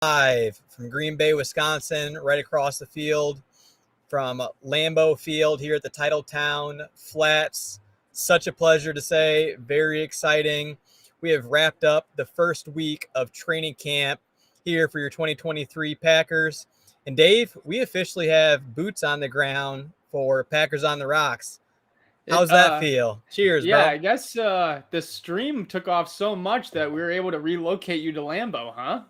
Live from Green Bay, Wisconsin, right across the field from Lambeau Field here at the Titletown Flats. Such a pleasure to say, very exciting. We have wrapped up the first week of training camp here for your 2023 Packers. And Dave, we officially have boots on the ground for Packers on the Rocks. It How's that feel? Cheers, yeah, bro. I guess the stream took off so much that we were able to relocate you to Lambo, huh?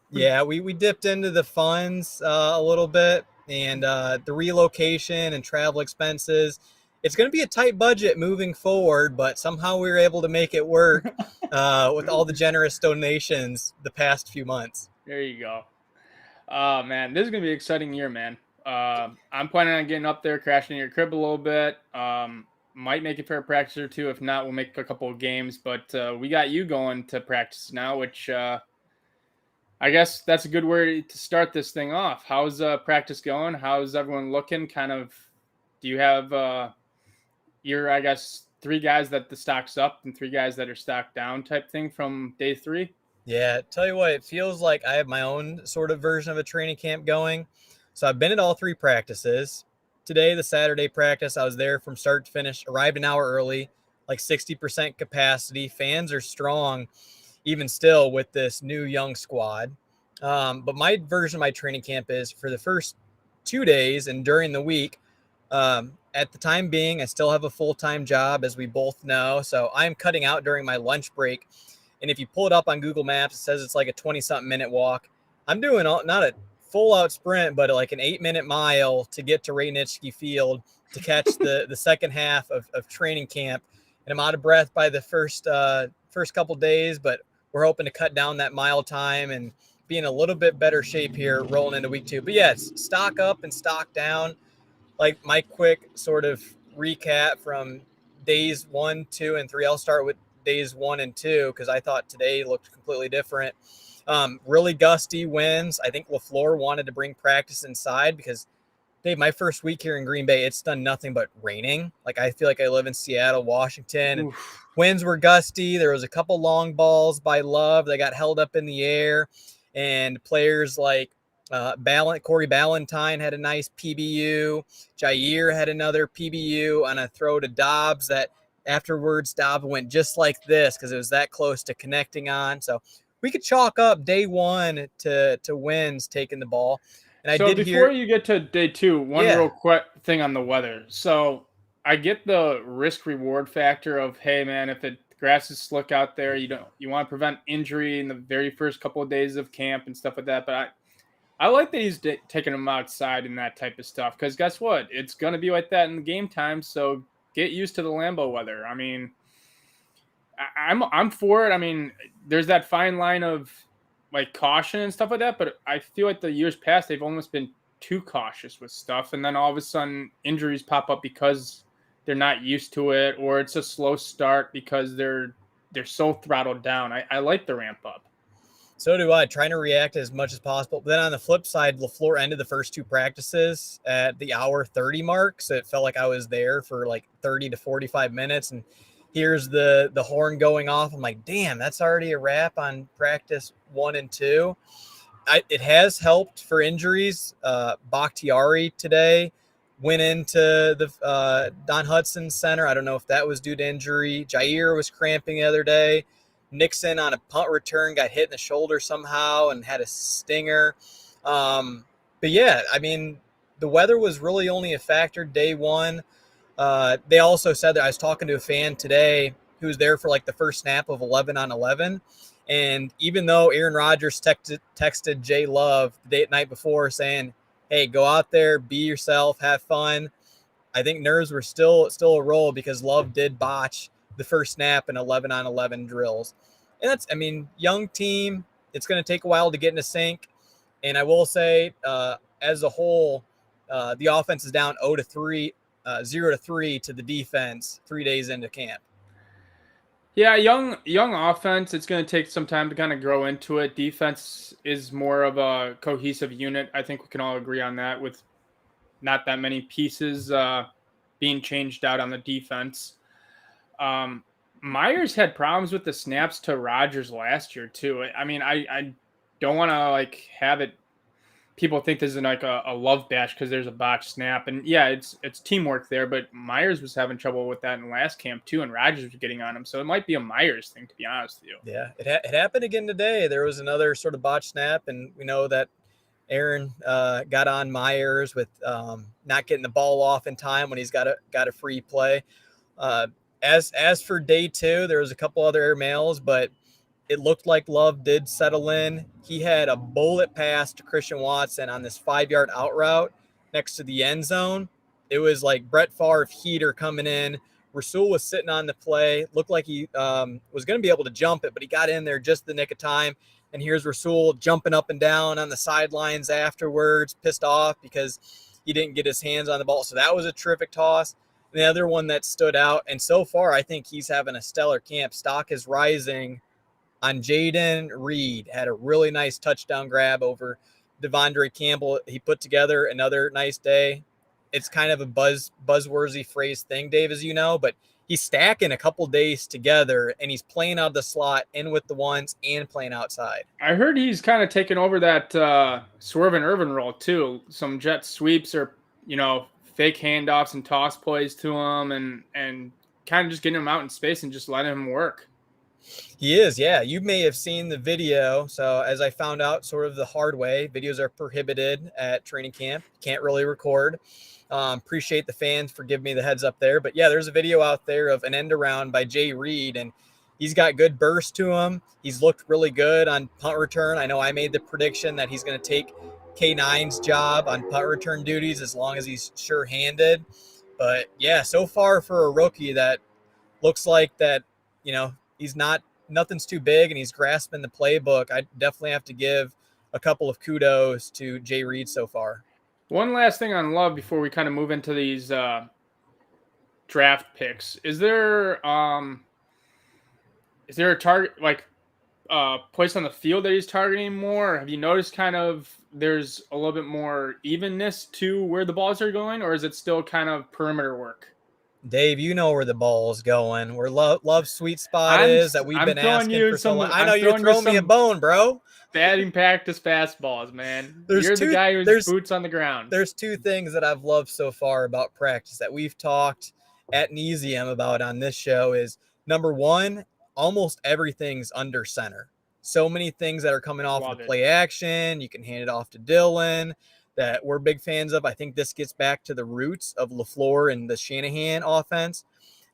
Yeah, we dipped into the funds a little bit and the relocation and travel expenses. It's going to be a tight budget moving forward, but somehow we were able to make it work with all the generous donations the past few months. There you go. Oh man, this is gonna be an exciting year, man. I'm planning on getting up there, crashing in your crib a little bit. Might make it for a practice or two. If not, we'll make a couple of games. But we got you going to practice now, which I guess that's a good way to start this thing off. How's practice going? How's everyone looking? Kind of, do you have your, I guess, three guys that the stock's up and three guys that are stocked down type thing from day three? Yeah, tell you what, it feels like I have my own sort of version of a training camp going. So I've been at all three practices. Today, the Saturday practice, I was there from start to finish, arrived an hour early, like 60% capacity. Fans are strong, even still with this new young squad. But my version of my training camp is for the first 2 days and during the week. At the time being, I still have a full-time job, as we both know. So I'm cutting out during my lunch break. And if you pull it up on Google Maps, it says it's like a 20-something minute walk. I'm doing not a full-out sprint, but like an 8-minute mile to get to Ray Nitschke Field to catch the second half of training camp. And I'm out of breath by the first couple days, but we're hoping to cut down that mile time and be in a little bit better shape here rolling into week 2. But yeah, it's stock up and stock down. Like my quick sort of recap from days 1, 2, and 3. I'll start with days 1 and 2 because I thought today looked completely different. Really gusty winds. I think LaFleur wanted to bring practice inside because, Dave, my first week here in Green Bay, it's done nothing but raining. Like I feel like I live in Seattle, Washington, and Oof. winds were gusty. There was a couple long balls by Love that got held up in the air, and players like Corey Ballantyne had a nice PBU. Jair had another PBU on a throw to Dobbs that afterwards Dobbs went just like this because it was that close to connecting on. So we could chalk up day 1 to wins taking the ball. And I So did before hear, you get to day two, one yeah, real quick thing on the weather. So I get the risk reward factor of, hey man, if the grass is slick out there, you want to prevent injury in the very first couple of days of camp and stuff like that. But I like that he's taking them outside and that type of stuff because guess what? It's gonna be like that in the game time. So get used to the Lambo weather. I mean, I'm for it. I mean, there's that fine line of like caution and stuff like that, but I feel like the years past they've almost been too cautious with stuff, and then all of a sudden injuries pop up because they're not used to it, or it's a slow start because they're so throttled down. I like the ramp up. so do I, trying to react as much as possible. But then on the flip side, LaFleur ended the first 2 practices at the hour 30 mark. So it felt like I was there for like 30 to 45 minutes. And here's the horn going off. I'm like, damn, that's already a wrap on practice 1 and 2. It has helped for injuries. Bakhtiari today went into the Don Hudson Center. I don't know if that was due to injury. Jair was cramping the other day. Nixon on a punt return got hit in the shoulder somehow and had a stinger. But yeah, I mean, the weather was really only a factor day 1. They also said that I was talking to a fan today who was there for like the first snap of 11 on 11. And even though Aaron Rodgers texted Jay Love the night before saying, hey, go out there, be yourself, have fun, I think nerves were still a roll because Love did botch the first snap in 11 on 11 drills. And that's, I mean, young team. It's going to take a while to get into sync. And I will say, as a whole, the offense is down 0-3 to the defense 3 days into camp. Yeah, young offense. It's going to take some time to kind of grow into it. Defense is more of a cohesive unit. I think we can all agree on that with not that many pieces being changed out on the defense. Myers had problems with the snaps to Rodgers last year too. I mean, I don't want to like have it. People think this is like a love bash because there's a botched snap, and yeah, it's teamwork there. But Myers was having trouble with that in last camp too, and Rogers was getting on him, so it might be a Myers thing, to be honest with you. Yeah, it happened again today. There was another sort of botch snap, and we know that Aaron got on Myers with not getting the ball off in time when he's got a free play. As for day two, there was a couple other air mails, but it looked like Love did settle in. He had a bullet pass to Christian Watson on this 5-yard out route next to the end zone. It was like Brett Favre heater coming in. Rasul was sitting on the play. Looked like he was going to be able to jump it, but he got in there just the nick of time. And here's Rasul jumping up and down on the sidelines afterwards, pissed off because he didn't get his hands on the ball. So that was a terrific toss. And the other one that stood out, and so far I think he's having a stellar camp. Stock is rising on Jaden Reed. Had a really nice touchdown grab over Devondre Campbell. He put together another nice day. It's kind of a buzzworthy phrase thing, Dave, as you know, but he's stacking a couple days together, and he's playing out of the slot in with the ones and playing outside. I heard he's kind of taken over that Swerve and Irvin role too. Some jet sweeps or fake handoffs and toss plays to him, and kind of just getting him out in space and just letting him work. He is, yeah. You may have seen the video. So as I found out sort of the hard way, videos are prohibited at training camp. Can't really record. Appreciate the fans for giving me the heads up there. But yeah, there's a video out there of an end around by Jay Reed, and he's got good burst to him. He's looked really good on punt return. I know I made the prediction that he's going to take K9's job on punt return duties as long as he's sure-handed. But yeah, so far for a rookie that looks like that, he's nothing's too big and he's grasping the playbook. I definitely have to give a couple of kudos to Jay Reed so far. One last thing on Love before we kind of move into these draft picks. Is there a target place on the field that he's targeting more? Or have you noticed kind of there's a little bit more evenness to where the balls are going, or is it still kind of perimeter work? Dave, you know where the ball is going. Where Love's sweet spot is that we've been asking for so long. I know you're throwing me a bone, bro. Batting practice fastballs, man. You're the guy who's boots on the ground. There's two things that I've loved so far about practice that we've talked at nauseam about on this show is, number one, almost everything's under center. So many things that are coming off of the play action. You can hand it off to Dylan that we're big fans of. I think this gets back to the roots of LaFleur and the Shanahan offense.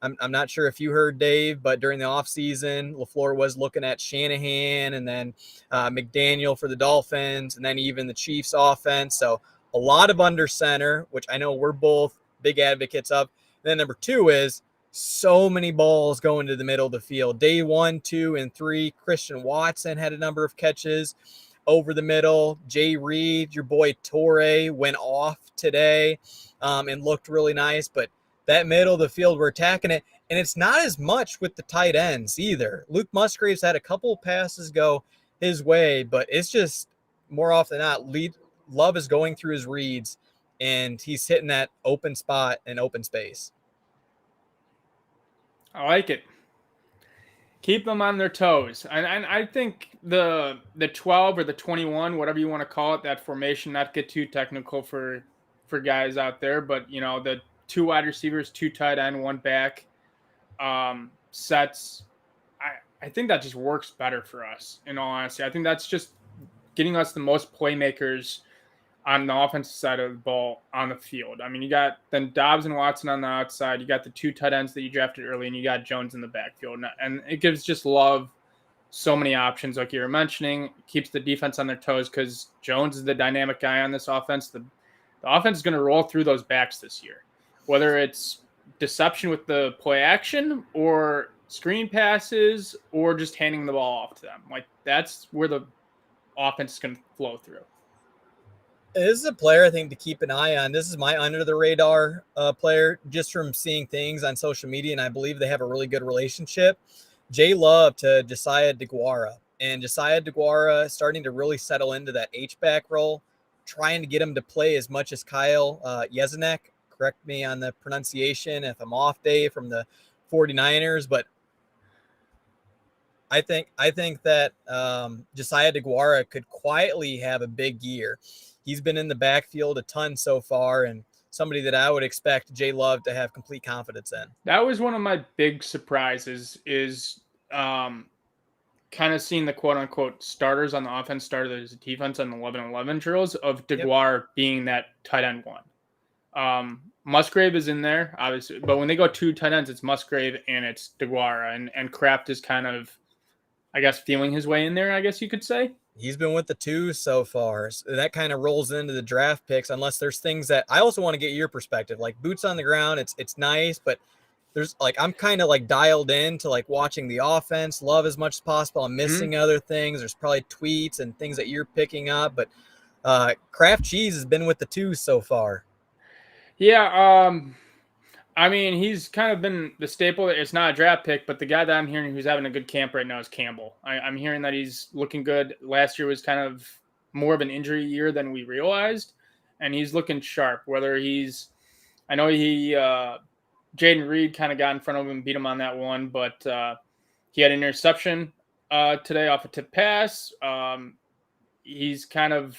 I'm not sure if you heard, Dave, but during the offseason, LaFleur was looking at Shanahan and then McDaniel for the Dolphins and then even the Chiefs offense. So a lot of under center, which I know we're both big advocates of. And then number two is so many balls going to the middle of the field. Day 1, 2, and 3, Christian Watson had a number of catches over the middle. Jay Reed, your boy Torrey, went off today and looked really nice. But that middle of the field, we're attacking it. And it's not as much with the tight ends either. Luke Musgraves had a couple of passes go his way, but it's just more often than not, Love is going through his reads, and he's hitting that open spot and open space. I like it. Keep them on their toes. And I think the 12 or the 21, whatever you want to call it, that formation, not get too technical for guys out there, but, the 2 wide receivers, 2 tight end, 1 back sets, I think that just works better for us, in all honesty. I think that's just getting us the most playmakers on the offensive side of the ball on the field. I mean, you got then Dobbs and Watson on the outside. You got the 2 tight ends that you drafted early, and you got Jones in the backfield. And it gives just Love so many options, like you were mentioning. It keeps the defense on their toes because Jones is the dynamic guy on this offense. The offense is going to roll through those backs this year, whether it's deception with the play action or screen passes or just handing the ball off to them. Like, that's where the offense is going to flow through. This is a player I think to keep an eye on. This is my under the radar player just from seeing things on social media, and I believe they have a really good relationship. Jay Love to Josiah DeGuara, and Josiah DeGuara starting to really settle into that H-back role, trying to get him to play as much as Kyle Yesenek. Correct me on the pronunciation if I'm off, Dave, from the 49ers, but I think that Josiah DeGuara could quietly have a big year. He's been in the backfield a ton so far, and somebody that I would expect Jay Love to have complete confidence in. That was one of my big surprises is um, kind of seeing the quote unquote starters on the offense, starters defense on the 11-11 drills of Yep. DeGuara being that tight end one. Musgrave is in there, obviously, but when they go two tight ends, it's Musgrave and it's DeGuara, and Kraft is kind of, I guess, feeling his way in there, I guess you could say. He's been with the two so far. So that kind of rolls into the draft picks, unless there's things that I also want to get your perspective. Like boots on the ground, it's nice, but there's like I'm kind of like dialed in to like watching the offense, love as much as possible. I'm missing other things. There's probably tweets and things that you're picking up, but Kraft Cheese has been with the twos so far. Yeah, I mean, he's kind of been the staple. It's not a draft pick, but the guy that I'm hearing who's having a good camp right now is Campbell. I'm hearing that he's looking good. Last year was kind of more of an injury year than we realized, and he's looking sharp. Whether he's, I know Jaden Reed kind of got in front of him, beat him on that one, but he had an interception today off a tip pass. He's kind of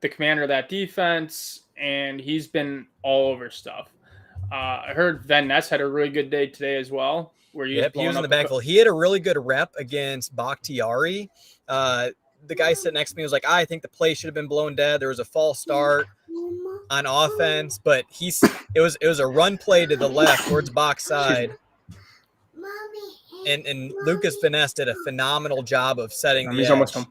the commander of that defense, and he's been all over stuff. I heard Van Ness had a really good day today as well. Where he was in the backfield. He had a really good rep against Bakhtiari. The guy sitting next to me was like, I think the play should have been blown dead. There was a false start on offense, but it was a run play to the left towards box side. And Lucas Van Ness did a phenomenal job of setting the edge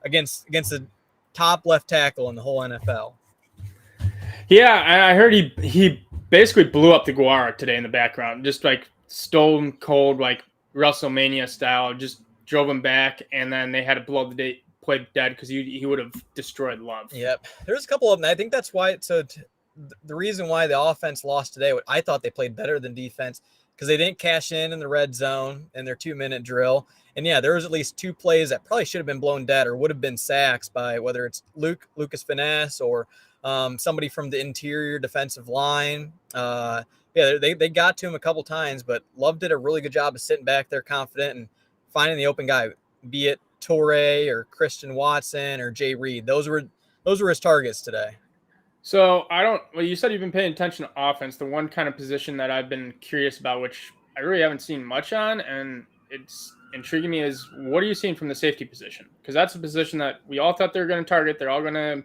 against the top left tackle in the whole NFL. Yeah, I heard he basically blew up the DeGuara today in the background, just like stone cold, like WrestleMania style, just drove him back, and then they had to blow the play dead because he would have destroyed Love. Yep, there's a couple of them. I think that's why. The reason why the offense lost today, I thought they played better than defense because they didn't cash in the red zone in their 2-minute drill. And yeah, there was at least 2 plays that probably should have been blown dead or would have been sacks by whether it's Lucas Van Ness or somebody from the interior defensive line. They got to him a couple times, but Love did a really good job of sitting back there confident and finding the open guy, be it Torrey or Christian Watson or Jay Reed. Those were his targets today. So you said you've been paying attention to offense. The one kind of position that I've been curious about, which I really haven't seen much on, and it's intriguing me, is what are you seeing from the safety position? Because that's a position that we all thought they were going to target. They're all going to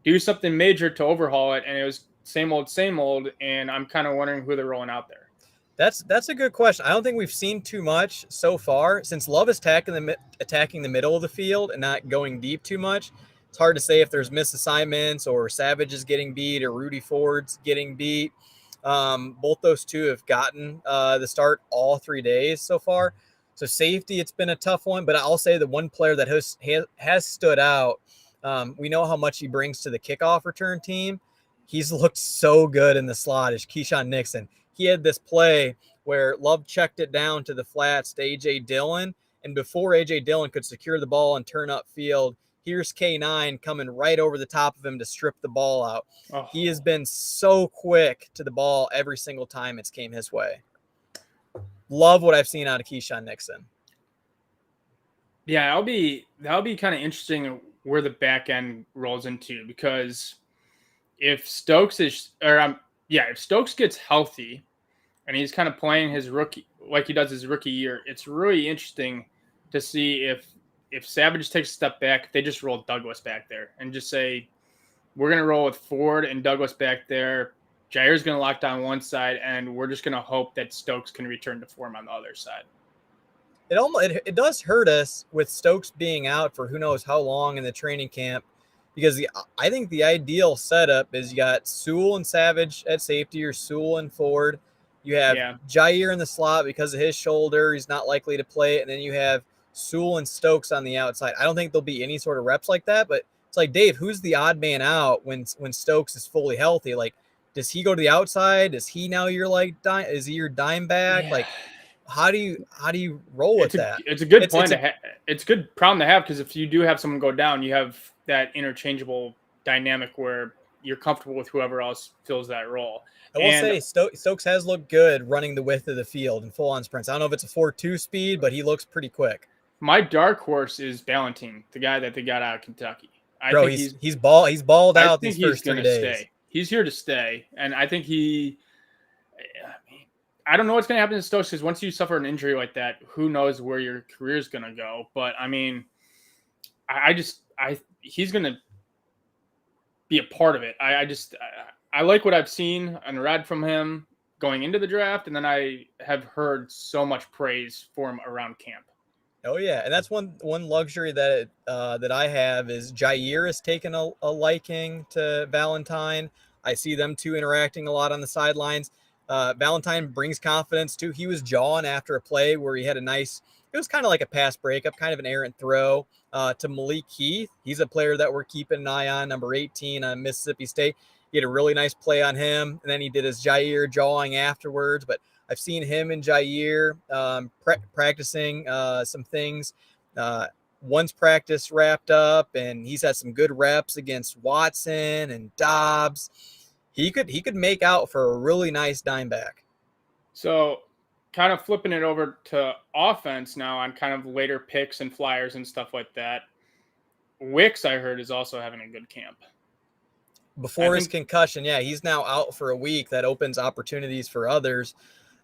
do something major to overhaul it, and it was same old, and I'm kind of wondering who they're rolling out there. That's a good question. I don't think we've seen too much so far since Love is attacking the middle of the field and not going deep too much. It's hard to say if there's misassignments or Savage is getting beat or Rudy Ford's getting beat. Both those two have gotten the start all 3 days so far. So safety, it's been a tough one, but I'll say the one player that has stood out. We know how much he brings to the kickoff return team. He's looked so good in the slot is Keyshawn Nixon. He had this play where Love checked it down to the flats to A.J. Dillon, and before A.J. Dillon could secure the ball and turn upfield, here's K9 coming right over the top of him to strip the ball out. Oh. He has been so quick to the ball every single time it's came his way. Love what I've seen out of Keyshawn Nixon. Yeah, that'll be kind of interesting where the back end rolls into, because if Stokes gets healthy and he's kind of playing his rookie like he does his rookie year, it's really interesting to see if Savage takes a step back, if they just roll Douglas back there and just say, we're going to roll with Ford and Douglas back there. Jair's going to lock down one side, and we're just going to hope that Stokes can return to form on the other side. It does hurt us with Stokes being out for who knows how long in the training camp, because I think the ideal setup is you got Sewell and Savage at safety, or Sewell and Ford. You have Jair in the slot because of his shoulder. He's not likely to play it. And then you have Sewell and Stokes on the outside. I don't think there'll be any sort of reps like that, but it's like, Dave, who's the odd man out when Stokes is fully healthy? Like, does he go to the outside? Is he now is he your dime back? Yeah. Like, how do you roll with that? It's a good point. It's a good problem to have, because if you do have someone go down, you have that interchangeable dynamic where you're comfortable with whoever else fills that role. I will say Stokes has looked good running the width of the field in full-on sprints. I don't know if it's a 4.2 speed, but he looks pretty quick. My dark horse is Ballentine, the guy that they got out of Kentucky. I Bro, think he's balled I out think these he's first 3 gonna days. stay. He's here to stay, and I think I don't know what's gonna happen to Stokes because once you suffer an injury like that, who knows where your career is gonna go? But I mean, he's gonna be a part of it. I like what I've seen and read from him going into the draft, and then I have heard so much praise for him around camp. Oh yeah, and that's one luxury that that I have is Jair has taken a liking to Valentine. I see them two interacting a lot on the sidelines. Valentine brings confidence too. He was jawing after a play where he had a nice. It was kind of like a pass breakup, kind of an errant throw to Malik Heath. He's a player that we're keeping an eye on, number 18 on Mississippi State. He had a really nice play on him, and then he did his Jair jawing afterwards. But I've seen him and Jair practicing some things. Once practice wrapped up, and he's had some good reps against Watson and Dobbs. He could make out for a really nice dime back. So, kind of flipping it over to offense now on kind of later picks and flyers and stuff like that. Wicks, I heard, is also having a good camp. Before his concussion, yeah, he's now out for a week. That opens opportunities for others.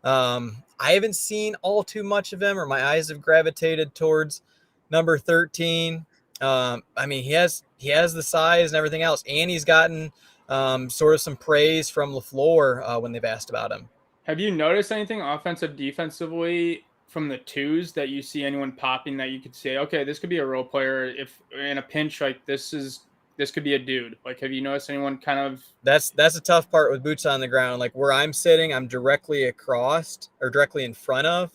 I haven't seen all too much of him, or my eyes have gravitated towards number 13. I mean, he has the size and everything else, and he's gotten sort of some praise from LaFleur when they've asked about him. Have you noticed anything offensive, defensively from the twos that you see anyone popping that you could say, okay, this could be a role player if in a pinch like this could be a dude? Like, have you noticed anyone kind of? That's a tough part with boots on the ground. Like where I'm sitting, I'm directly across or directly in front of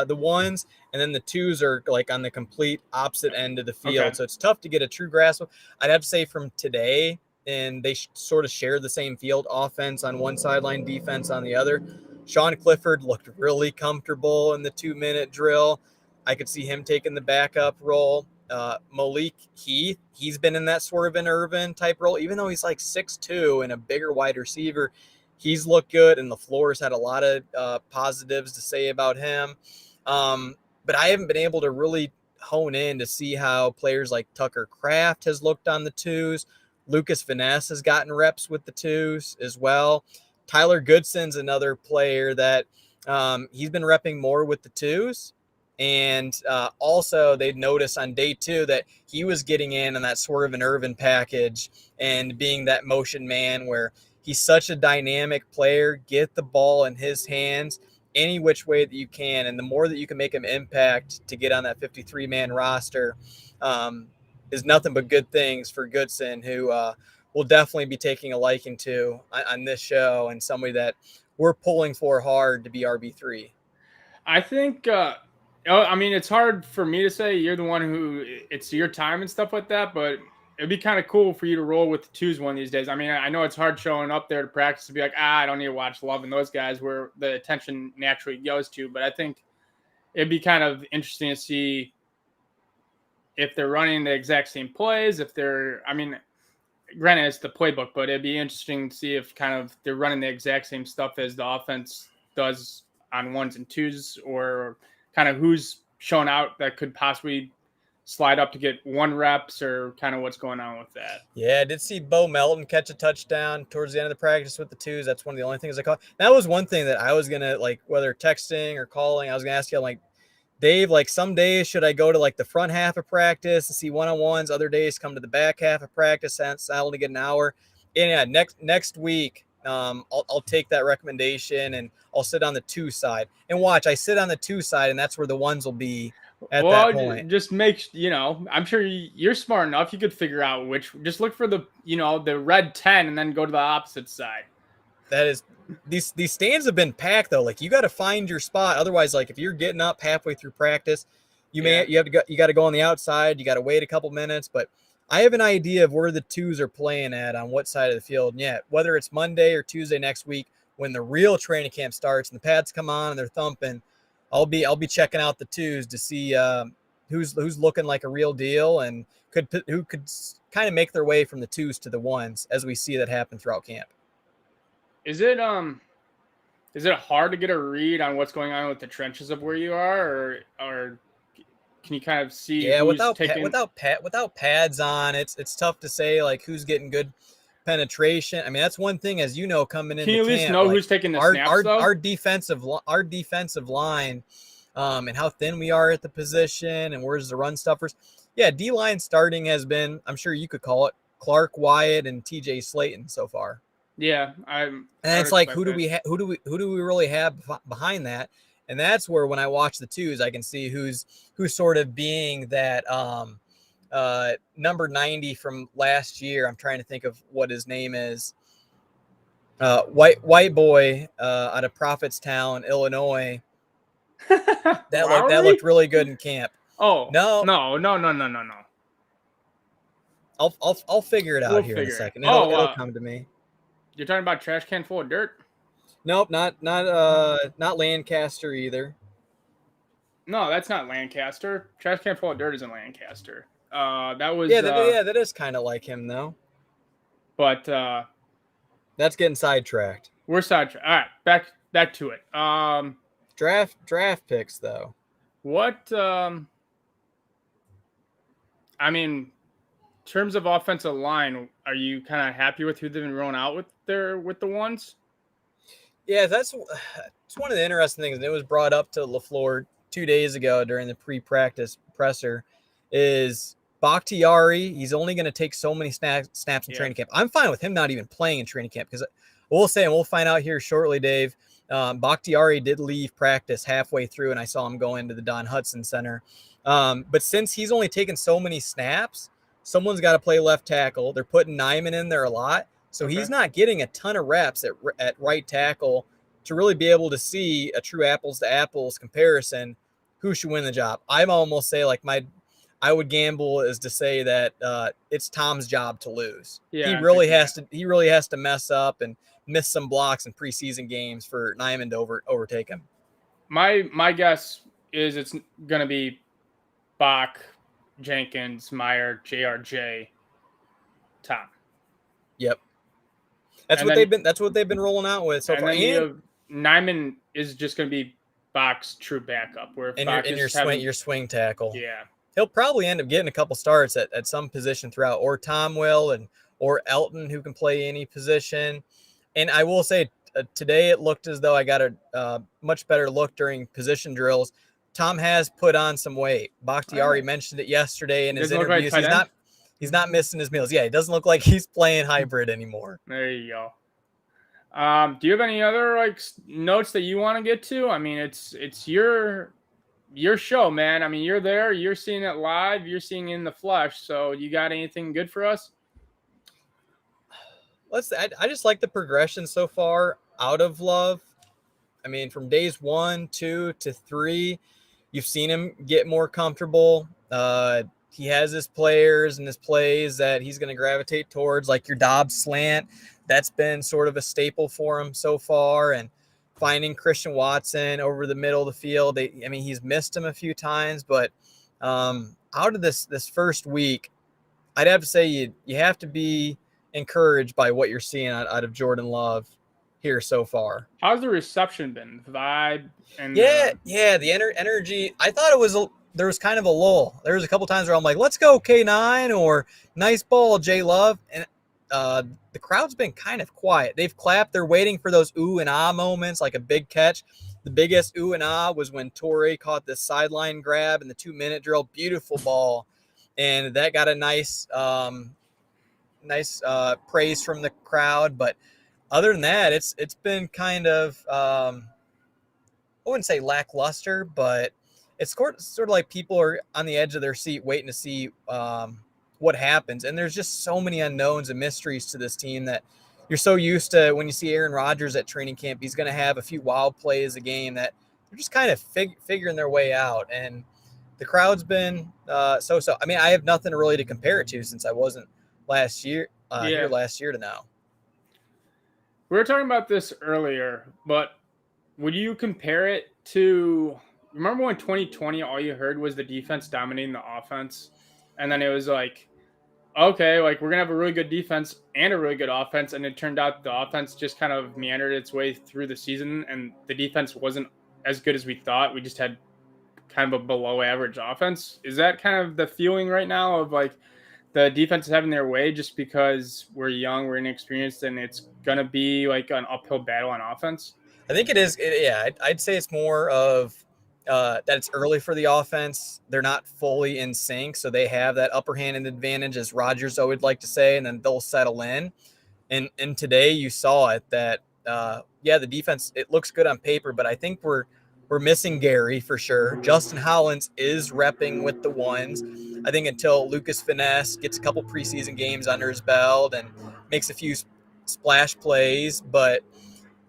the ones, and then the twos are like on the complete opposite end of the field. Okay. So it's tough to get a true grasp of. I'd have to say from today, and they sort of share the same field, offense on one sideline, defense on the other. Sean Clifford looked really comfortable in the 2-minute drill. I could see him taking the backup role. Malik Heath, he's been in that sort of an Irvin type role, even though he's like 6'2" and a bigger wide receiver. He's looked good, and LaFleur's had a lot of positives to say about him. But I haven't been able to really hone in to see how players like Tucker Kraft has looked on the twos. Lucas Vaness has gotten reps with the twos as well. Tyler Goodson's another player that he's been repping more with the twos. And also, they'd notice on day 2 that he was getting in on that sort of an Irvin package and being that motion man where he's such a dynamic player. Get the ball in his hands any which way that you can. And the more that you can make him impact to get on that 53-man roster is nothing but good things for Goodson, who will definitely be taking a liking to on this show and somebody that we're pulling for hard to be RB3. I think. I mean, it's hard for me to say. You're the one who it's your time and stuff like that, but it'd be kind of cool for you to roll with the twos one of these days. I mean, I know it's hard showing up there to practice to be like, I don't need to watch Love and those guys where the attention naturally goes to. But I think it'd be kind of interesting to see if they're running the exact same plays. If they're, I mean, granted it's the playbook, but it'd be interesting to see if kind of they're running the exact same stuff as the offense does on ones and twos, or kind of who's shown out that could possibly slide up to get 1 reps, or kind of what's going on with that. Yeah, I did see Bo Melton catch a touchdown towards the end of the practice with the twos. That's one of the only things I caught. That was one thing that I was going to, like, whether texting or calling, I was going to ask you, like, Dave, like some days should I go to like the front half of practice and see one-on-ones? Other days come to the back half of practice and I only get an hour. And yeah, next week, I'll take that recommendation and I'll sit on the 2 side and watch. I sit on the 2 side, and that's where the ones will be at that point. Just make, I'm sure you're smart enough. You could figure out just look for the, the red 10 and then go to the opposite side. That is, these stands have been packed though. Like you got to find your spot. Otherwise, like if you're getting up halfway through practice, you got to go on the outside. You got to wait a couple minutes, but I have an idea of where the twos are playing at on what side of the field. And yeah, whether it's Monday or Tuesday next week when the real training camp starts and the pads come on and they're thumping, I'll be checking out the twos to see who's looking like a real deal and who could kind of make their way from the twos to the ones as we see that happen throughout camp. Is it hard to get a read on what's going on with the trenches of where you are, or Can you kind of see Yeah, who's taking? without pads on, it's tough to say like who's getting good penetration. I mean, that's one thing, as you know, coming Can into you at least camp, know like who's taking the snaps though? our defensive line, and how thin we are at the position, and where's the run stuffers. Yeah, D line starting has been, I'm sure you could call it, Clark Wyatt and T.J. Slayton so far. Yeah, And I would it's like, expect that. who do we really have behind that? And that's where, when I watch the twos, I can see who's sort of being that number 90 from last year. I'm trying to think of what his name is. White boy out of Prophetstown, Illinois. That Lowry? looked really good in camp. Oh No, no. I'll figure it We'll out here in a figure it. second. Oh, It'll come to me. you're talking about trash can full of dirt? Nope, not Lancaster either. No, that's not Lancaster. Trash can full of dirt isn't Lancaster. That was That is kind of like him though. But That's getting sidetracked. we're sidetracked. All right, back to it. Draft picks though. What I mean, in terms of offensive line, are you kind of happy with who they've been rolling out with the ones? Yeah, it's one of the interesting things, and it was brought up to LaFleur 2 days ago during the pre-practice presser, is Bakhtiari. He's only going to take so many snaps in training camp. I'm fine with him not even playing in training camp, because we'll say, and we'll find out here shortly, Dave, Bakhtiari did leave practice halfway through, and I saw him go into the Don Hudson Center. But since he's only taken so many snaps, someone's got to play left tackle. They're putting Nyman in there a lot. So he's not getting a ton of reps at right tackle to really be able to see a true apples to apples comparison. Who should win the job? I'm almost say like I would gamble is to say that it's Tom's job to lose. Yeah, he really has to mess up and miss some blocks in preseason games for Nyman to overtake him. My guess is it's gonna be Bach, Jenkins, Meyer, JRJ, Tom. Yep. That's what they've been rolling out with so far. And Nyman is just going to be Bach's true backup. Where your swing tackle. Yeah, he'll probably end up getting a couple starts at some position throughout, or Tom will, or Elton, who can play any position. And I will say today it looked as though I got a much better look during position drills. Tom has put on some weight. Bakhtiari mentioned it yesterday in his interviews. He's not missing his meals. Yeah, it doesn't look like he's playing hybrid anymore. There you go. Do you have any other notes that you want to get to? I mean, it's your show, man. I mean, you're there, you're seeing it live, you're seeing it in the flesh. So you got anything good for us? I just like the progression so far out of Love. I mean, from days 1, 2 to 3, you've seen him get more comfortable. He has his players and his plays that he's going to gravitate towards, like your Dobbs slant. That's been sort of a staple for him so far. And finding Christian Watson over the middle of the field. He's missed him a few times, but out of this first week, I'd have to say you have to be encouraged by what you're seeing out of Jordan Love here so far. How's the reception been? The vibe and the energy. I thought there was kind of a lull. There was a couple times where I'm like, let's go K9, or nice ball, J Love. And the crowd's been kind of quiet. They've clapped. They're waiting for those ooh and ah moments, like a big catch. The biggest ooh and ah was when Torrey caught this sideline grab in the 2-minute drill. Beautiful ball. And that got a nice praise from the crowd. But other than that, it's been kind of, I wouldn't say lackluster, but it's sort of like people are on the edge of their seat waiting to see what happens. And there's just so many unknowns and mysteries to this team that you're so used to. When you see Aaron Rodgers at training camp, he's going to have a few wild plays a game that they're just kind of figuring their way out. And the crowd's been so-so. I mean, I have nothing really to compare it to since I wasn't here last year to now. We were talking about this earlier, but would you compare it to, remember when 2020, all you heard was the defense dominating the offense? And then it was like, okay, like we're going to have a really good defense and a really good offense. And it turned out the offense just kind of meandered its way through the season, and the defense wasn't as good as we thought. We just had kind of a below average offense. Is that kind of the feeling right now of like the defense is having their way just because we're young, we're inexperienced, and it's gonna be like an uphill battle on offense? I think it is. Yeah, I'd say it's more of that it's early for the offense. They're not fully in sync, so they have that upper hand and advantage, as Rodgers always like to say, and then they'll settle in. And today you saw it that yeah, the defense, it looks good on paper, but I think we're missing Gary for sure. Justin Hollins is repping with the ones. I think until Lucas Finesse gets a couple preseason games under his belt and makes a few splash plays, but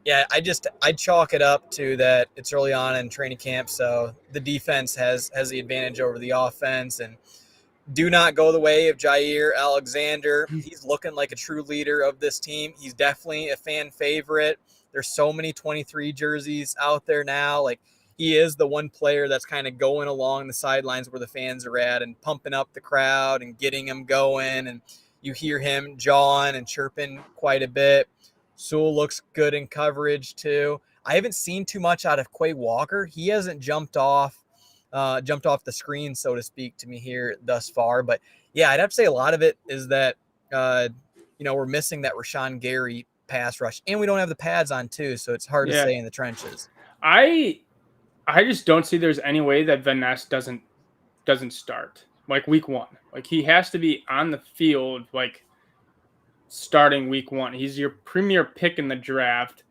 yeah, I chalk it up to that it's early on in training camp, so the defense has the advantage over the offense. And do not go the way of Jair Alexander. He's looking like a true leader of this team. He's definitely a fan favorite. There's so many 23 jerseys out there now. Like, he is the one player that's kind of going along the sidelines where the fans are at and pumping up the crowd and getting them going. And you hear him jawing and chirping quite a bit. Sewell looks good in coverage too. I haven't seen too much out of Quay Walker. He hasn't jumped off the screen, so to speak, to me here thus far. But yeah, I'd have to say a lot of it is that, we're missing that Rashawn Gary pass rush, and we don't have the pads on too. So it's hard to Yeah. say in the trenches. I just don't see there's any way that Van Ness doesn't start like week 1. Like, he has to be on the field like starting week 1. He's your premier pick in the draft.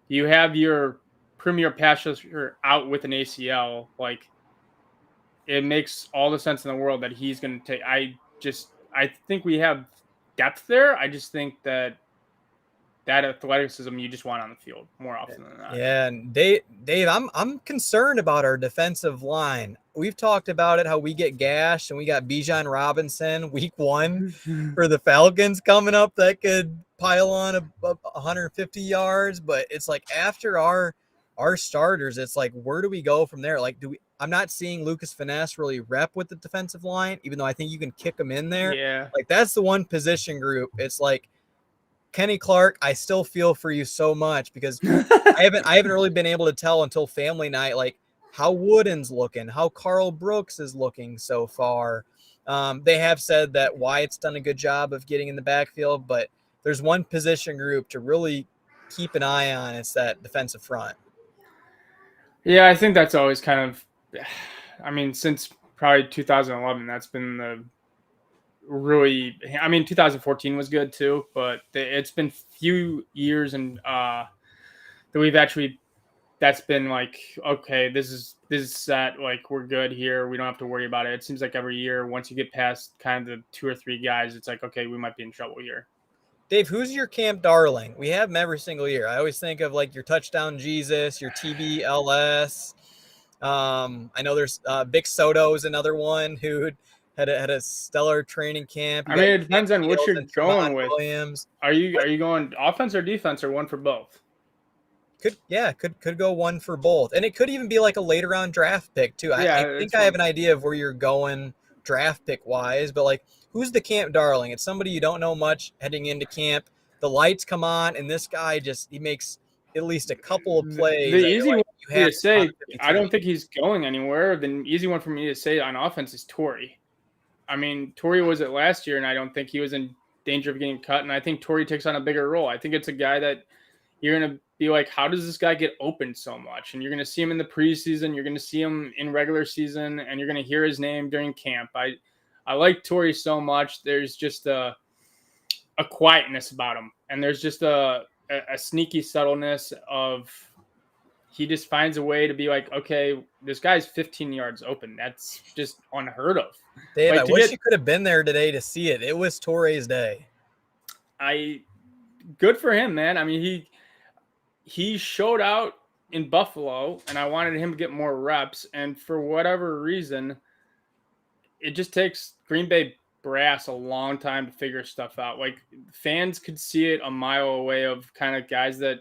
You have your premier pass rusher out with an ACL. Like, it makes all the sense in the world that he's going to take. I think we have depth there. I just think that athleticism you just want on the field more often than not. Yeah, and Dave, I'm concerned about our defensive line. We've talked about it, how we get gashed, and we got Bijan Robinson week 1 for the Falcons coming up that could pile on 150 yards. But it's like, after our starters, it's like, where do we go from there? Like, I'm not seeing Lucas Finesse really rep with the defensive line, even though I think you can kick him in there. Yeah. Like, that's the one position group. It's like, Kenny Clark, I still feel for you so much, because I haven't really been able to tell until family night, like, how Wooden's looking, how Carl Brooks is looking so far. They have said that Wyatt's done a good job of getting in the backfield, but there's one position group to really keep an eye on. It's that defensive front. Yeah, I think that's always kind of, I mean, since probably 2011, that's been the really, I mean, 2014 was good too, but it's been few years and that we've actually, that's been like, okay, this is set, like, we're good here, we don't have to worry about it. It seems like every year, once you get past kind of the 2 or 3 guys, it's like, okay, we might be in trouble here. Dave, who's your camp darling? We have them every single year. I always think of like your touchdown Jesus, your TBLS. I know there's Vic Soto is another one who had a stellar training camp. I mean, it depends on what you're going with. Williams. Are you going offense or defense, or one for both? Could go one for both, and it could even be like a later round draft pick too. Yeah, I think I have an idea of where you're going draft pick wise, but like, who's the camp darling? It's somebody you don't know much heading into camp. The lights come on, and this guy he makes at least a couple of plays. The easy one you have to say, I don't think he's going anywhere. The easy one for me to say on offense is Torrey. I mean, Torrey was it last year, and I don't think he was in danger of getting cut. And I think Torrey takes on a bigger role. I think it's a guy that you're going to be like, how does this guy get open so much? And you're going to see him in the preseason. You're going to see him in regular season, and you're going to hear his name during camp. I like Torrey so much. There's just a quietness about him, and there's just a sneaky subtleness of he just finds a way to be like, okay, this guy's 15 yards open. That's just unheard of. Dave, like, I wish you could have been there today to see it. It was Torrey's day. Good for him, man. I mean, he showed out in Buffalo, and I wanted him to get more reps. And for whatever reason, it just takes Green Bay brass a long time to figure stuff out. Like, fans could see it a mile away of kind of guys that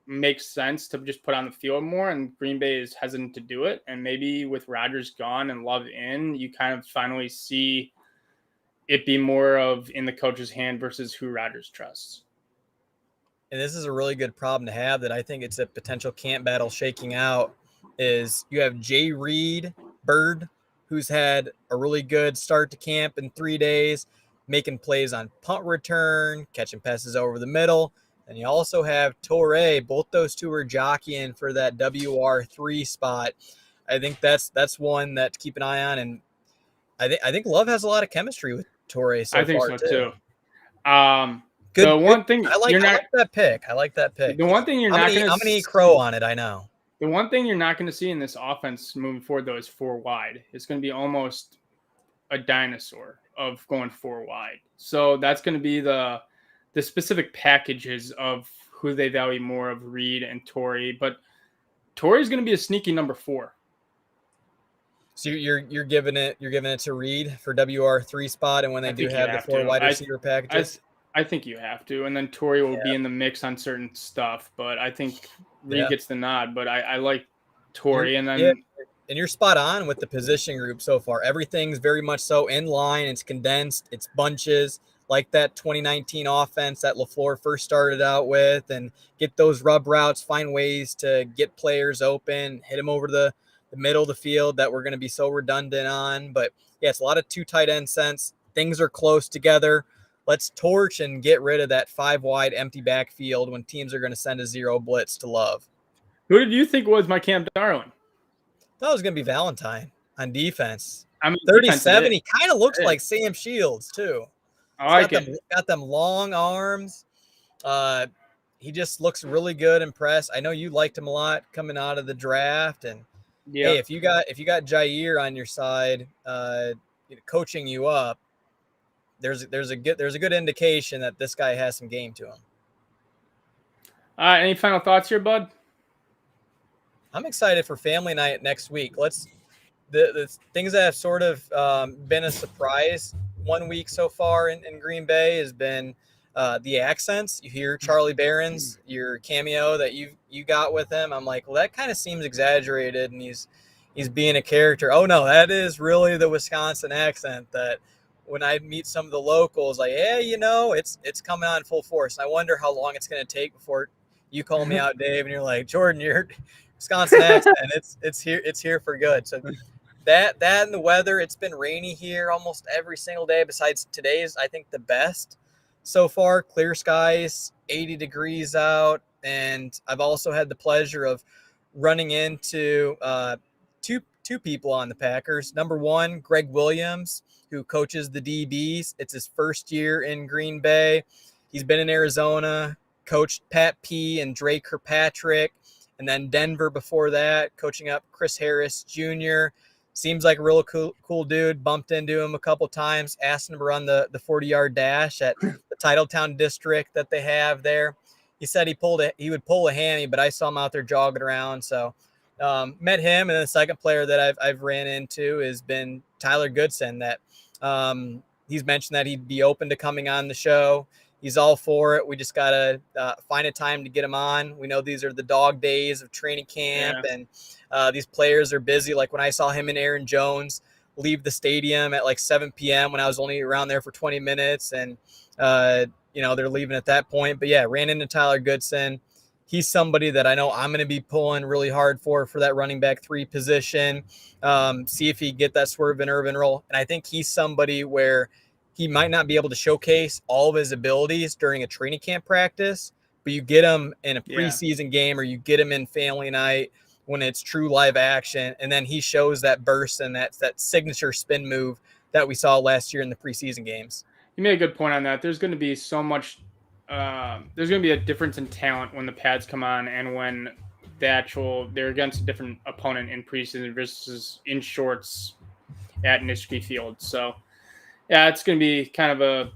makes sense to just put on the field more, and Green Bay is hesitant to do it. And maybe with Rodgers gone and Love in, you kind of finally see it be more of in the coach's hand versus who Rodgers trusts. And this is a really good problem to have, that I think it's a potential camp battle shaking out, is you have Jay Reed Bird, who's had a really good start to camp in 3 days, making plays on punt return, catching passes over the middle. And you also have Torrey. Both those two are jockeying for that WR3 spot. I think that's one that to keep an eye on. And I think Love has a lot of chemistry with Torrey so I think far so too. Good, The one thing I like that pick. I like that pick. The one thing you're I'm not gonna, going I'm gonna eat crow on it. I know. The one thing you're not going to see in this offense moving forward, though, is 4 wide. It's going to be almost a dinosaur of going 4 wide. So that's going to be the specific packages of who they value more of, Reed and Torrey. But Torrey's going to be a sneaky number 4. So you're giving it to Reed for WR3 spot, and when they do have the 4 wide receiver packages, I think you have to, and then Torrey will be in the mix on certain stuff. But I think Reed gets the nod. But I like Torrey, and then and you're spot on with the position group so far. Everything's very much so in line. It's condensed. It's bunches like that 2019 offense that LaFleur first started out with, and get those rub routes, find ways to get players open, hit them over the middle of the field that we're going to be so redundant on. But yeah, it's a lot of 2 tight end sense. Things are close together. Let's torch and get rid of that 5 wide empty backfield when teams are going to send a 0 blitz to Love. Who did you think was my Cam Darling? Thought it was going to be Valentine on defense. I mean, 37. He kind of looks like Sam Shields too. Got them long arms. He just looks really good. Impressed. I know you liked him a lot coming out of the draft, and hey, if you got Jair on your side, coaching you up, there's a good indication that this guy has some game to him. Any final thoughts here, bud? I'm excited for family night next week. The things that have sort of been a surprise 1 week so far in Green Bay has been the accents. You hear Charlie Barron's, your cameo that you got with him. I'm like, well, that kind of seems exaggerated, and he's being a character. Oh no, that is really the Wisconsin accent that when I meet some of the locals, like, yeah, it's coming on full force. And I wonder how long it's going to take before you call me out, Dave, and you're like, Jordan, you're Wisconsin accent. It's here for good. So that and the weather, it's been rainy here almost every single day. Besides today's, I think the best so far. Clear skies, 80 degrees out, and I've also had the pleasure of running into two people on the Packers. Number one, Greg Williams, who coaches the DBs. It's his first year in Green Bay. He's been in Arizona, coached Pat P and Drake Kirkpatrick, and then Denver before that, coaching up Chris Harris Jr. Seems like a real cool dude. Bumped into him a couple times, asked him to run the 40-yard dash at the Titletown district that they have there. He said he would pull a hammy, but I saw him out there jogging around. So met him, and then the second player that I've ran into has been Tyler Goodson. That he's mentioned that he'd be open to coming on the show. He's all for it. We just gotta find a time to get him on. We know these are the dog days of training camp, and these players are busy. Like when I saw him and Aaron Jones leave the stadium at like 7 p.m. when I was only around there for 20 minutes, and they're leaving at that point. But yeah, ran into Tyler Goodson. He's somebody that I know I'm going to be pulling really hard for that running back 3 position. See if he can get that Swerve and Irvin role. And I think he's somebody where he might not be able to showcase all of his abilities during a training camp practice, but you get him in a preseason game, or you get him in family night when it's true live action, and then he shows that burst and that signature spin move that we saw last year in the preseason games. You made a good point on that. There's going to be so much there's going to be a difference in talent when the pads come on and when they're against a different opponent in preseason versus in shorts at Nitschke Field. So yeah, it's going to be kind of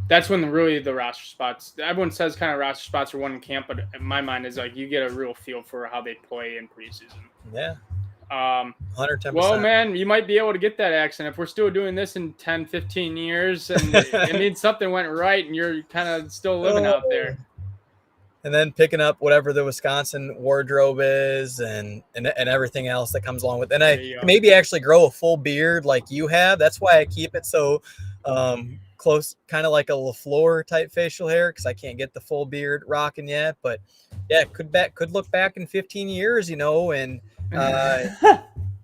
that's when really the roster spots, everyone says kind of roster spots are won in camp, but in my mind is like you get a real feel for how they play in preseason. Yeah. 110%. Well, man, you might be able to get that accent if we're still doing this in 10, 15 years, and it means something went right and you're kind of still living out there. And then picking up whatever the Wisconsin wardrobe is and everything else that comes along with it. And I maybe actually grow a full beard like you have. That's why I keep it so close, kind of like a LaFleur type facial hair, because I can't get the full beard rocking yet. But yeah, could look back in 15 years, and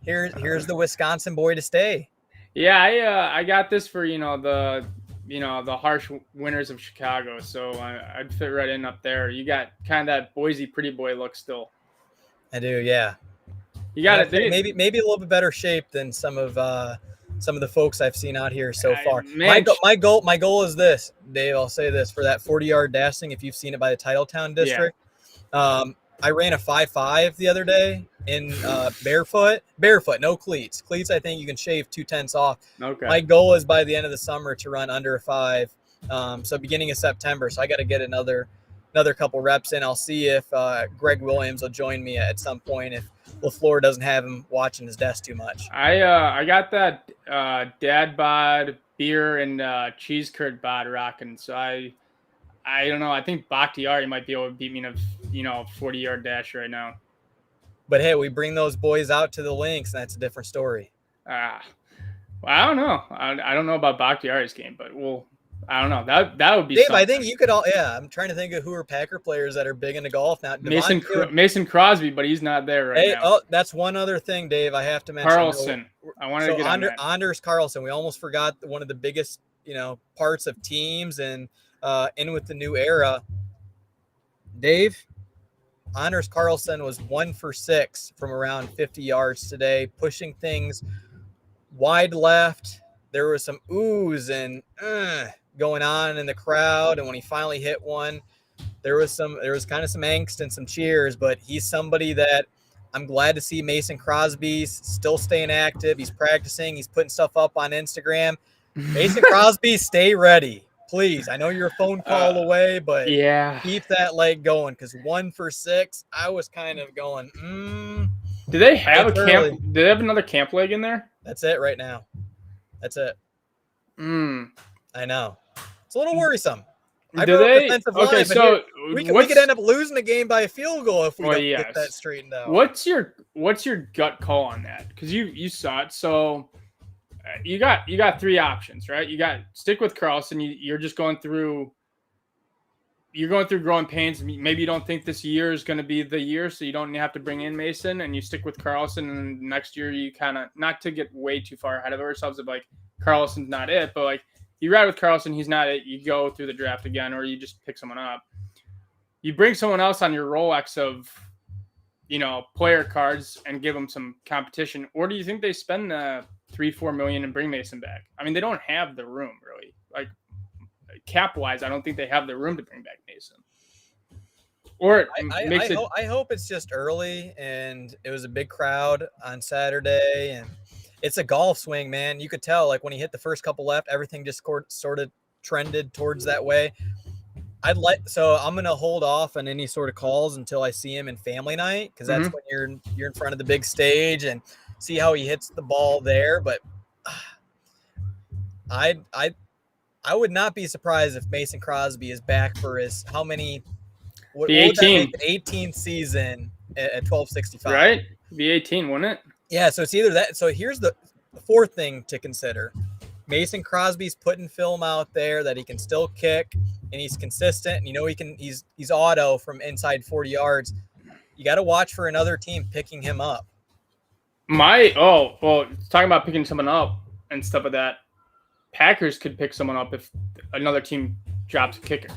Here's the Wisconsin boy to stay. Yeah, I got this for the harsh winters of Chicago, so I'd fit right in up there. You got kind of that Boise pretty boy look still. I do, yeah. You got it. Maybe a little bit better shape than some of the folks I've seen out here so far. Man, My goal is this, Dave. I'll say this for that 40-yard dash thing. If you've seen it by the Titletown district, I ran a 5.5 the other day in barefoot, no cleats. Cleats, I think you can shave 2/10 off. Okay. My goal is by the end of the summer to run under a 5. So beginning of September. So I got to get another couple reps in. I'll see if Greg Williams will join me at some point if LaFleur doesn't have him watching his desk too much. I got that dad bod beer and cheese curd bod rocking. So I don't know. I think Bakhtiari might be able to beat me in a 40-yard dash right now. But hey, we bring those boys out to the links, and that's a different story. Well, I don't know. I don't know about Bakhtiari's game, but I don't know. That would be Dave, something. I think you could all. Yeah, I'm trying to think of who are Packer players that are big into golf now. Mason Crosby, but he's not there right now. Oh, that's one other thing, Dave. I have to mention Carlson. I wanted to get on that. Anders Carlson. We almost forgot one of the biggest, parts of teams and in with the new era. Dave, Anders Carlson was 1 for 6 from around 50 yards today, pushing things wide left. There was some oohs and going on in the crowd, and when he finally hit one, there was kind of some angst and some cheers. But he's somebody that I'm glad to see. Mason Crosby's still staying active. He's practicing. He's putting stuff up on Instagram. Mason Crosby, stay ready, please. I know you're a phone call away, but keep that leg going, because 1 for 6. I was kind of going. Do they have a camp? Do they have another camp leg in there? That's it right now. That's it. I know. It's a little worrisome. Do they? Okay, so we could end up losing the game by a field goal if we don't get that straightened out. What's your gut call on that? Because you saw it. So you got 3 options, right? You got stick with Carlson. You're just going through. You're going through growing pains. Maybe you don't think this year is going to be the year, so you don't have to bring in Mason, and you stick with Carlson. And next year, you kind of, not to get way too far ahead of ourselves, of like Carlson's not it, but like you ride with Carlson, he's not it. You go through the draft again, or you just pick someone up. You bring someone else on your Rolex of, player cards and give them some competition, or do you think they spend the $3-4 million and bring Mason back? I mean, they don't have the room really, like. Cap wise, I don't think they have the room to bring back Mason. Or I hope it's just early, and it was a big crowd on Saturday, and it's a golf swing, man. You could tell, like when he hit the first couple left, everything just sort of trended towards that way. So I'm gonna hold off on any sort of calls until I see him in family night, because that's when you're in front of the big stage and see how he hits the ball there. But I would not be surprised if Mason Crosby is back for his the 18th season at 1265. Right? Be 18, wouldn't it? Yeah, so it's either that. So here's the fourth thing to consider. Mason Crosby's putting film out there that he can still kick, and he's consistent, and he's auto from inside 40 yards. You got to watch for another team picking him up. Talking about picking someone up and stuff like that. Packers could pick someone up if another team drops a kicker.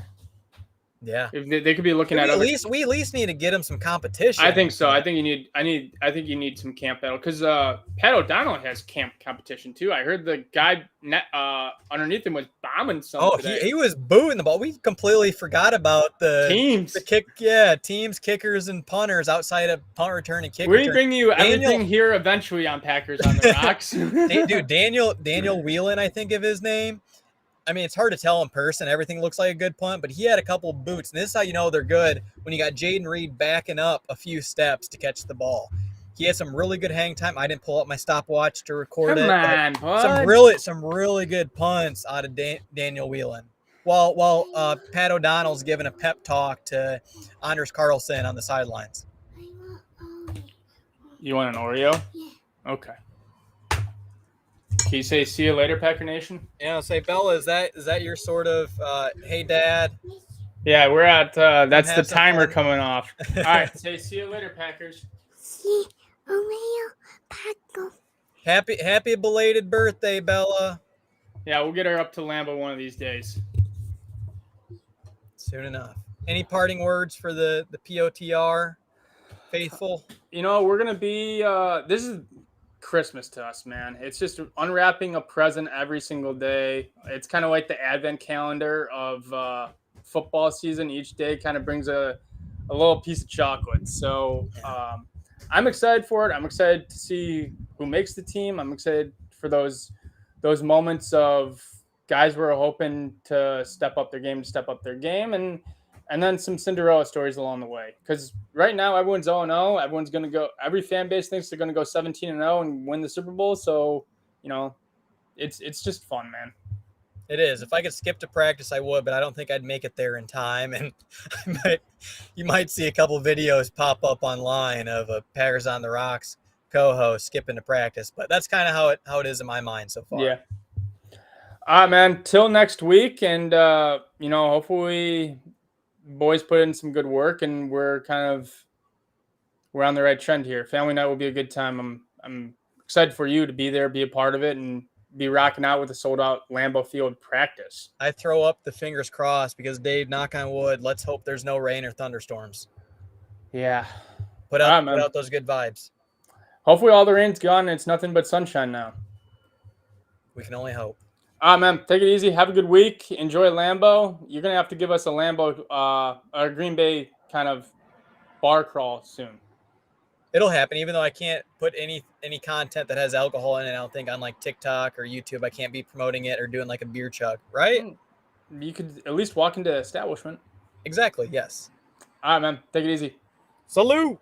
Yeah, if they could be looking at. We at least need to get him some competition. I think so. I think you need some camp battle, because Pat O'Donnell has camp competition too. I heard the guy underneath him was bombing something. Oh, he was booing the ball. We completely forgot about the teams, teams, kickers, and punters outside of punt return and kick. We bring you everything here eventually on Packers on the Rocks. Dude, Daniel Whelan, I think of his name. I mean, it's hard to tell in person. Everything looks like a good punt, but he had a couple boots. And this is how you know they're good, when you got Jaden Reed backing up a few steps to catch the ball. He had some really good hang time. I didn't pull up my stopwatch to record Come it. Some really good punts out of Daniel Whelan. While Pat O'Donnell's giving a pep talk to Anders Carlson on the sidelines. You want an Oreo? Yeah. Okay. Can you say "see you later, Packer Nation"? Yeah, say Bella. Is that your sort of hey dad? Yeah, we're at that's the timer coming off. All right, say "see you later, Packers." See Happy belated birthday, Bella. Yeah, we'll get her up to Lambeau one of these days. Soon enough. Any parting words for the POTR faithful? We're gonna be. This is Christmas to us, man. It's just unwrapping a present every single day. It's kind of like the advent calendar of football season. Each day kind of brings a little piece of chocolate. So I'm excited for it. I'm excited to see who makes the team. I'm excited for those moments of guys we're hoping to step up their game, and then some Cinderella stories along the way. Because right now everyone's 0-0. Everyone's going to go. Every fan base thinks they're going to go 17-0 and win the Super Bowl. So it's just fun, man. It is. If I could skip to practice, I would, but I don't think I'd make it there in time. And you might see a couple videos pop up online of a Packers on the Rocks co-host skipping to practice. But that's kind of how it is in my mind so far. Yeah. All right, man. Till next week, and hopefully, boys put in some good work, and we're on the right trend here. Family night will be a good time. I'm excited for you to be there, be a part of it, and be rocking out with a sold-out Lambeau Field practice. I throw up the fingers crossed because, Dave, knock on wood, let's hope there's no rain or thunderstorms. Yeah. Put out those good vibes. Hopefully all the rain's gone and it's nothing but sunshine now. We can only hope. All right, man. Take it easy. Have a good week. Enjoy Lambeau. You're going to have to give us a Lambeau, a Green Bay kind of bar crawl soon. It'll happen, even though I can't put any content that has alcohol in it. I don't think on like TikTok or YouTube. I can't be promoting it or doing like a beer chug, right? You could at least walk into establishment. Exactly, yes. All right, man. Take it easy. Salute.